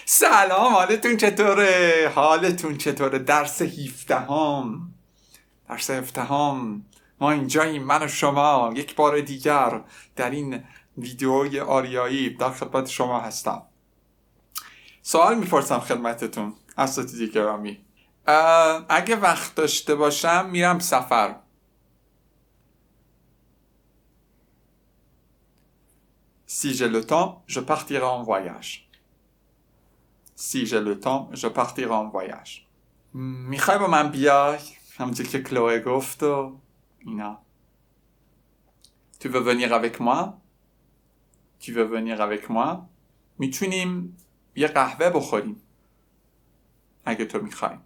سلام، حالتون چطوره؟ درس 17 درس 17 ما اینجاییم، من و شما یک بار دیگر در این ویدیوی آریایی در خدمت شما هستم. سوال میپرسم خدمتتون اساتید گرامی. اگه وقت داشته باشم میرم سفر. Si j'ai le temps, je partirai en voyage. Si j'ai le temps, je partirai en voyage. میخوای با من بیای؟ همونجور که کلوه گفت و اینا. Tu veux venir avec moi? Tu veux venir avec moi? میتونیم یه قهوه بخوریم اگه تو میخوای.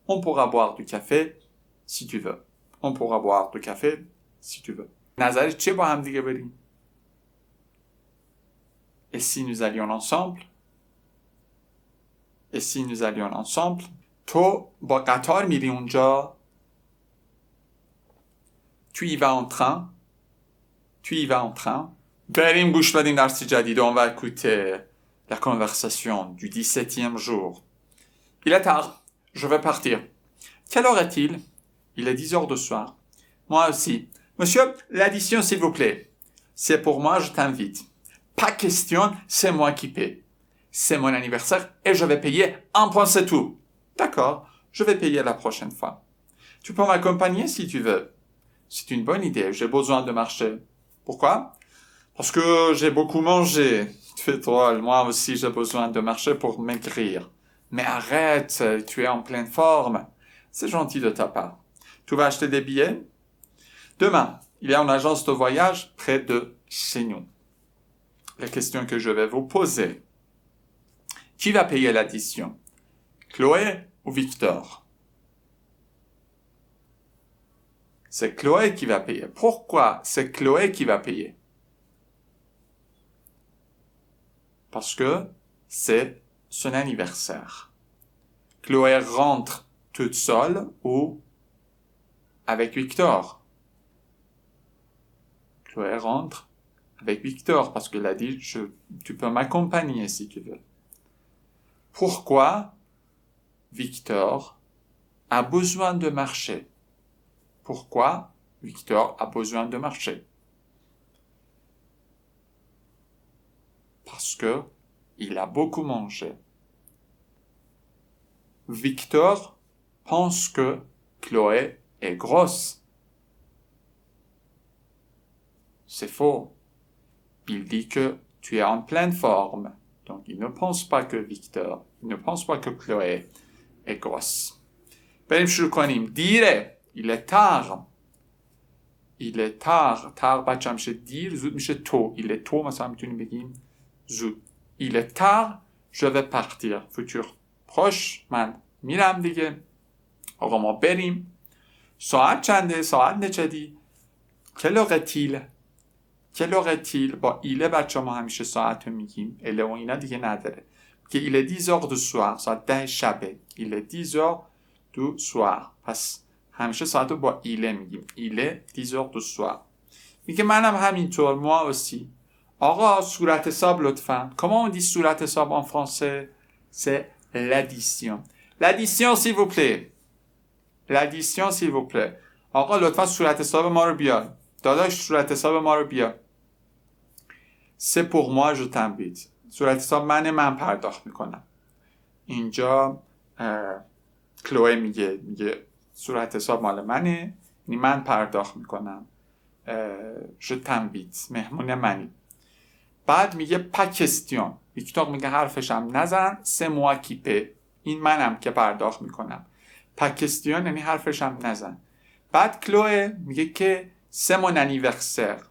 On pourra boire du café si tu veux. On pourra boire du café si tu veux. نظرت چیه با هم دیگه بریم؟ Et si nous allions ensemble? Et si nous allions ensemble? تو با قطار میری اونجا؟ Tu y vas en train? Tu y vas en train? بریم گوش بدیم درس جدید. On va écouter la conversation du 17e jour. Il est tard. Je vais partir. Quelle heure est-il? Il est 10 heures de soir. Moi aussi. Monsieur, l'addition s'il vous plaît. C'est pour moi, je t'invite. Pas question, c'est moi qui paie. C'est mon anniversaire et je vais payer un point, c'est tout. D'accord, je vais payer la prochaine fois. Tu peux m'accompagner si tu veux. C'est une bonne idée, j'ai besoin de marcher. Pourquoi? Parce que j'ai beaucoup mangé. Tu es drôle, moi aussi j'ai besoin de marcher pour maigrir. Mais arrête, tu es en pleine forme. C'est gentil de ta part. Tu vas acheter des billets? Demain, il y a une agence de voyage près de chez nous. La question que je vais vous poser. Qui va payer l'addition? Chloé ou Victor? C'est Chloé qui va payer. Pourquoi c'est Chloé qui va payer? Parce que c'est son anniversaire. Chloé rentre toute seule ou avec Victor? Chloé rentre avec Victor parce qu'il a dit tu peux m'accompagner si tu veux. Pourquoi Victor a besoin de marcher? Pourquoi Victor a besoin de marcher? Parce que il a beaucoup mangé. Victor pense que Chloé est grosse. C'est faux. Il dit que tu es en pleine forme. Donc, il ne pense pas que Victor, il ne pense pas que Chloé est grosse. بریم شروع کنیم. دیره. Il est tard. Il est tard. tard بچه میشه دیر. زود میشه تو. Il est tôt مثلا میتونیم بگیم زود. Il est tard. Je vais partir. Futur proche. من میرم دیگه. آقا ما بریم. ساعت چنده؟ ساعت نچدی؟ Quelle heure est-il? Quelle heure est-il? با ایله بچه ما همیشه ساعت رو میگیم. اله و اینا دیگه نداره. که il est 10 heures du soir. ساعت 10 شبه. Il est 10 heures du soir. پس همیشه ساعت رو با ایله میگیم. il est 10 heures du soir. میگه منم همینطور. moi aussi. آقا صورت حساب لطفاً. Comment on dit صورت حساب en français? C'est l'addition. L'addition s'il vous plaît. L'addition s'il vous plaît. آقا لطفاً صورت حساب ما رو بیار. داداش صورت حساب ما رو بیار. C'est pour moi je t'invite. صورت حساب من پرداخت میکنم. اینجا کلوه میگه صورت حساب مال منه، یعنی من پرداخت میکنم. je t'invite. مهمون منی. بعد میگه pas question. ویکتور میگه حرفشم نزن. c'est moi qui paie. این منم که پرداخت میکنم. pas question یعنی حرفشم نزن. بعد کلوه میگه که c'est mon anniversaire.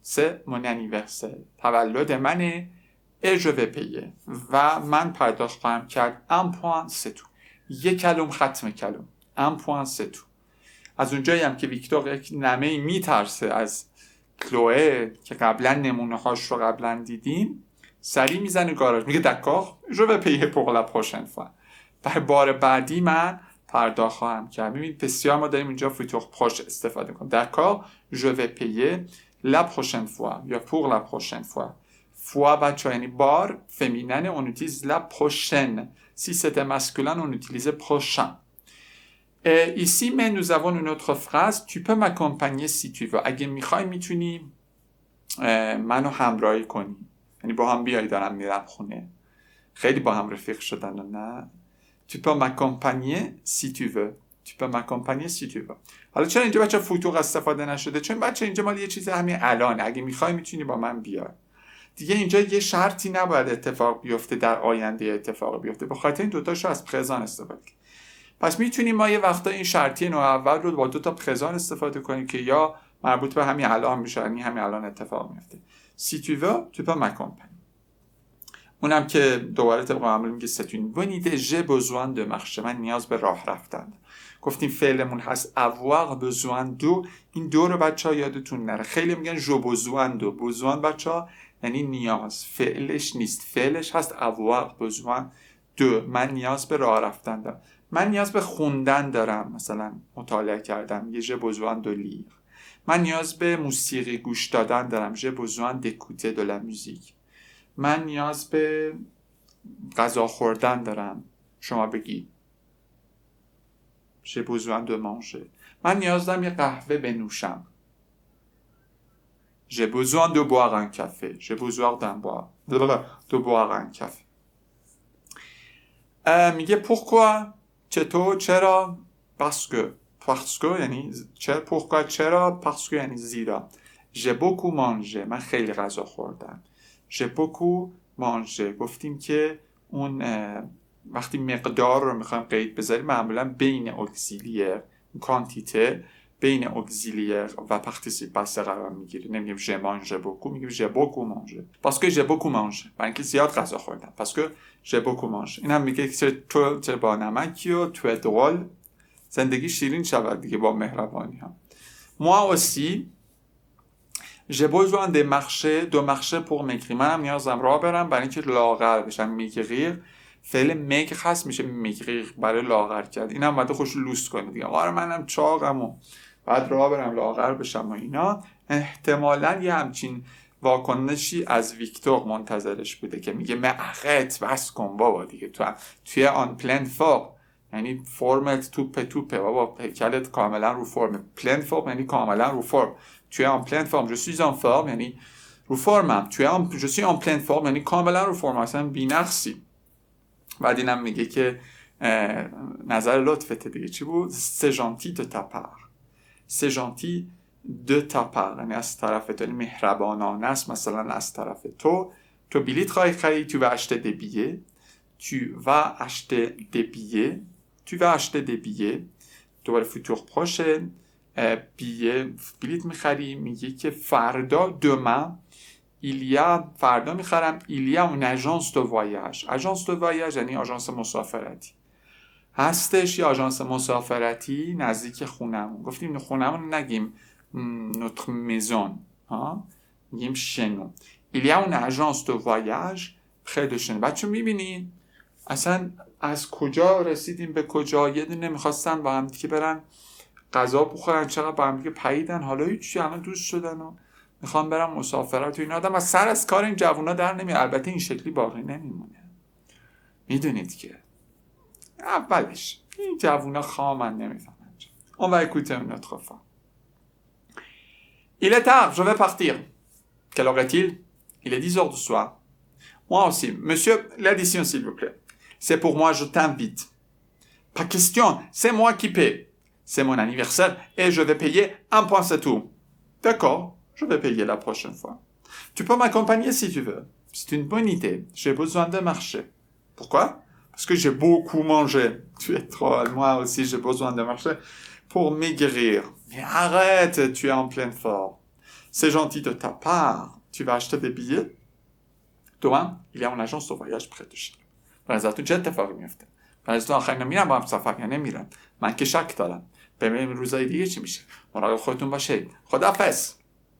C'est mon anniversaire. تولد منه et je vais payer. و من پرداخت خواهم کرد. un point c'est tout. یک کلم ختم کلم. un point c'est tout. از اونجایی هم که ویکتور یک نمه‌ای میترسه از کلوه که قبلا نمونه هاش رو قبلا دیدیم، سری میزنه گاراژ. میگه d'accord je vais payer pour la prochaine fois. بار بعدی من پرداخت خواهم کرد. ببینید بسیار ما داریم اینجا فوتور پروش استفاده کنیم. d'accord je vais payer la prochaine fois یا pour la prochaine fois. fois بچه یعنی بار féminin on utilise la prochaine. Si c'était masculin on utilisait prochain. Et ici mais nous avons une autre phrase, tu peux m'accompagner si tu veux. اگه میخوای میتونی منو همراهی کنی، یعنی با هم بیایی دارم میرم خونه. خیلی با هم رفیق شدن و نه. Tu peux m'accompagner si tu veux. Tu peux m'accompagner si tu veux. حالا چرا اینجا بچه فوتوق استفاده نشده؟ چون بچه اینجا مال یه چیز همین الانه. اگه میخوای میتونی با من بیای. دیگه اینجا یه شرطی نباید اتفاق بیفته در آینده اتفاق بیفته. به خاطر این دوتاشو از پرزان استفاده کنیم. پس میتونیم ما یه وقتا این شرطی نوع اول رو با دو تا پرزان استفاده کنیم که یا مربوط به همین الان میشه، یعنی همین الان اتفاق میفته. Si tu veux, tu peux m'accompagner. اونم که دوباره طبق معمول میگه c'est une bonne idée, j'ai besoin de marcher. من نیاز به راه رفتن. گفتیم فعلمون هست avoir besoin de. این دو رو بچه‌ها یادتون نره. خیلی میگن je besoin de. besoin بچه‌ها یعنی نیاز. فعلش نیست. فعلش هست avoir besoin de. من نیاز به راه رفتن دارم. من نیاز به خوندن دارم. مثلا مطالعه کردم. یه j'ai besoin de lire. من نیاز به موسیقی گوش دادن دارم. j'ai besoin d'écouter de la musique. من نیاز به غذا خوردن دارم. شما بگید j'ai besoin de manger. من نیاز دارم یه قهوه بنوشم. j'ai besoin de boire un café. j'ai besoin de boire un café. میگه pourquoi چطور چرا parce que یعنی چرا pourquoi چرا parce que یعنی زیرا j'ai beaucoup mangé. من خیلی غذا خوردم. j'ai beaucoup mangé. گفتیم که اون وقتی مقدار رو میخوایم قید بذاریم معمولا بین اگزیلیر کانتیته بین اگزیلیر و پارتیسیپ پاسه قرار میگیره. نمیگیم j'ai mangé beaucoup، میگیم j'ai beaucoup mangé. parce que j'ai beaucoup mangé. برای اینکه زیاد غذا خوردم. parce que j'ai beaucoup mangé. این هم میگه که تو با نمکی و تو درول زندگی شیرین شود دیگه با مهربانی ها. moi aussi j'ai besoin de marcher pour maigrir. منم نیازم راه برم برای اینکه لاغر بشم. maigrir فعل مگر هست میشه میگریر برای لاغر کرد. اینم باید خوش لوس کنه دیگه. آره منم چاقم و بعد راه برم لاغر بشم و اینا. احتمالاً یه همچین واکنشی از ویکتور منتظرش بوده که میگه مأخت بس کن بابا دیگه توی آن پلن فورم یعنی فرمت توپه بابا هیکلت کاملا رو فرم. پلن فرم یعنی کاملا رو فرم. توی آن پلن فرم je suis en forme یعنی رو فرمم. je suis en pleine forme یعنی کاملا رو فرم، اصلا بی‌نقصی. بعد اینم میگه که نظر لطفت دیگه چی بود؟ c'est gentil de ta part. c'est gentil de ta part یعنی از طرف تو، یعنی مهربانانه است مثلا از طرف تو. تو بلیط خواهی خرید. tu vas acheter des billets. tu vas acheter des billets. tu vas acheter des billets. دوباره futur prochain. بلیط میخری. میگه که فردا demain فردا میخرم. il y a une agence de voyage. agence de voyage یعنی آژانس مسافرتی هستش یا آژانس مسافرتی نزدیک خونمون. گفتیم خونمون نگیم notre maison ها، میگیم chez nous. il y a une agence de voyage près de chez nous. بچه میبینین اصلا از کجا رسیدیم به کجا؟ یه دونه میخواستن با هم دیگه برن غذا بخورن، چقدر با هم دیگه پریدن، حالا هیچی الان دوست شدن و میخوام برم مسافرت و این آدم از سر از کار این جوونا در نمیاد. البته این شکلی باقی نمیمونه. میدونید که اولش این جوونا خامن نمیفهمن. On va écouter une autre fois. Il est tard, je vais partir. Quelle heure est-il? Il est 10h du soir. Moi aussi. Monsieur, l'addition s'il vous plaît. C'est pour moi, je t'invite. Pas question, c'est moi qui paie. C'est mon anniversaire et je vais payer un point, c'est tout. D'accord, je vais payer la prochaine fois. Tu peux m'accompagner si tu veux. C'est une bonne idée. J'ai besoin de marcher. Pourquoi? Parce que j'ai beaucoup mangé. Tu es trop, moi aussi j'ai besoin de marcher pour maigrir. Mais arrête, tu es en pleine forme. C'est gentil de ta part. Tu vas acheter des billets? Demain, il y a une agence de voyage près de chez nous. برازتون چه اتفاقی میفته؟ برازتون آخر نمیرم با هم سفر یا نمیرم. من که شک دارم. ببینیم روزای دیگه چی میشه. مراقب خودتون باشید. خداحافظ.